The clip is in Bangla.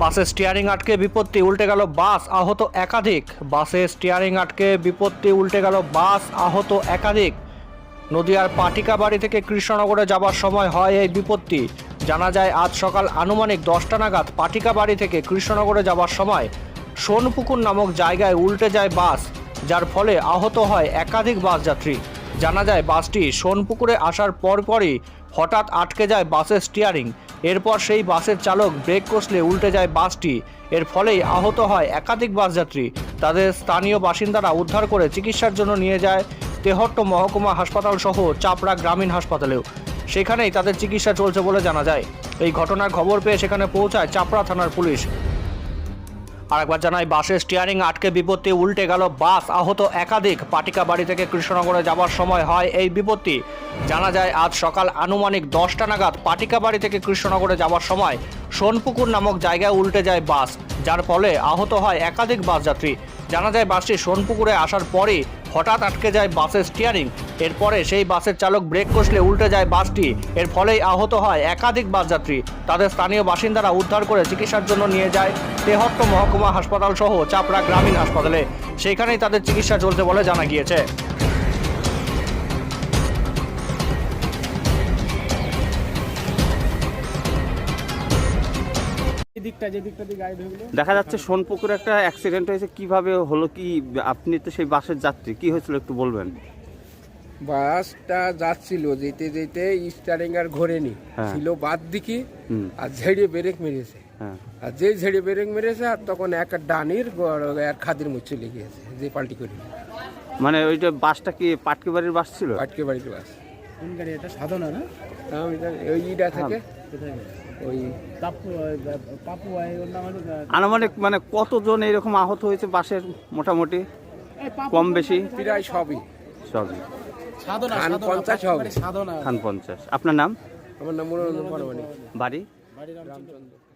বাসের স্টিয়ারিং আটকে বিপত্তি, উল্টে গেল বাস, আহত একাধিক। বাসের স্টিয়ারিং আটকে বিপত্তি, উল্টে গেল বাস, আহত একাধিক। নদিয়ার পাটিকাবাড়ি থেকে কৃষ্ণনগরে যাবার সময় হয় এই বিপত্তি। জানা যায় আজ সকাল আনুমানিক 10টা নাগাদ পাটিকাবাড়ি থেকে কৃষ্ণনগরে যাবার সময় সোনপুকুর নামক জায়গায় উল্টে যায় বাস, যার ফলে আহত হয় একাধিক বাস যাত্রী। জানা যায় বাসটি সোনপুকুরে আসার পরপরই হঠাৎ আটকে যায় বাসের স্টিয়ারিং। এরপর সেই বাসের চালক ব্রেক কষলে উল্টে যায় বাসটি। এর ফলেই আহত হয় একাধিক বাস যাত্রী। তাদের স্থানীয় বাসিন্দারা উদ্ধার করে চিকিৎসার জন্য নিয়ে যায় তেহট্ট মহকুমা হাসপাতাল সহ চাপড়া গ্রামীণ হাসপাতালেও। সেখানেই তাদের চিকিৎসা চলছে বলে জানা যায়। এই ঘটনার খবর পেয়ে সেখানে পৌঁছায় চাপড়া থানার পুলিশ। আরেকবার জানাই, বাসের স্টিয়ারিং আটকে বিপত্তি, উল্টে গেল বাস, আহত একাধিক। পাটিকাবাড়ি থেকে কৃষ্ণনগরে যাবার সময় হয় এই বিপত্তি। জানা যায় আজ সকাল আনুমানিক 10টা নাগাদ পাটিকাবাড়ি থেকে কৃষ্ণনগরে যাবার সময় সোনপুকুর নামক জায়গায় উল্টে যায় বাস, যার ফলে আহত হয় একাধিক বাস যাত্রী। জানা যায় বাসটি সোনপুকুরে আসার পরেই হঠাৎ আটকে যায় বাসের স্টিয়ারিং। এরপরে সেই বাসের চালক ব্রেক কষলে উল্টে যায় বাসটি। এর ফলেই আহত হয় একাধিক বাস যাত্রী। তাদের স্থানীয় বাসিন্দারা উদ্ধার করে চিকিৎসার জন্য নিয়ে যায় তেহট্ট মহকুমা হাসপাতাল সহ চাপড়া গ্রামীণ হাসপাতালে। সেখানেই তাদের চিকিৎসা চলছে বলে জানা গিয়েছে। দেখা যাচ্ছে সোনপুকুরে একটা অ্যাক্সিডেন্ট হয়েছে, কিভাবে হলো, কি আপনি তো সেই বাসের যাত্রী, কি হয়েছিল একটু বলবেন? বাসটা যাচ্ছিল, যেতে যেতে স্টারিং আর ঘোরেনি, হ্যাঁ। ছিল বাদ দিকে, আর ঝেড়ে ব্রেক মেরেছে। হ্যাঁ, আর যে ঝেড়ে ব্রেক মেরেছে, আর তখন এক ডানির আর খাদের মুখ চলে গিয়েছে, যে পাল্টি করে। মানে ওইটা বাসটা কি পাটকিবাড়ির বাস ছিল? পাটকে বাড়ির বাস। কোন গাড়ি এটা? সাধনা না? আমি জানি, ওই ইটা থেকে ওই আনুমানিক মানে কতজন এরকম আহত হয়েছে বাসের, মোটামুটি কম বেশি? প্রায় সবই সাধনা, খান 50 হবে। সাধনা। খান 50। আপনার নাম? আমার নাম মনোরঞ্জন পারমানি। বাড়ি? বাড়ি রামচন্দ্র।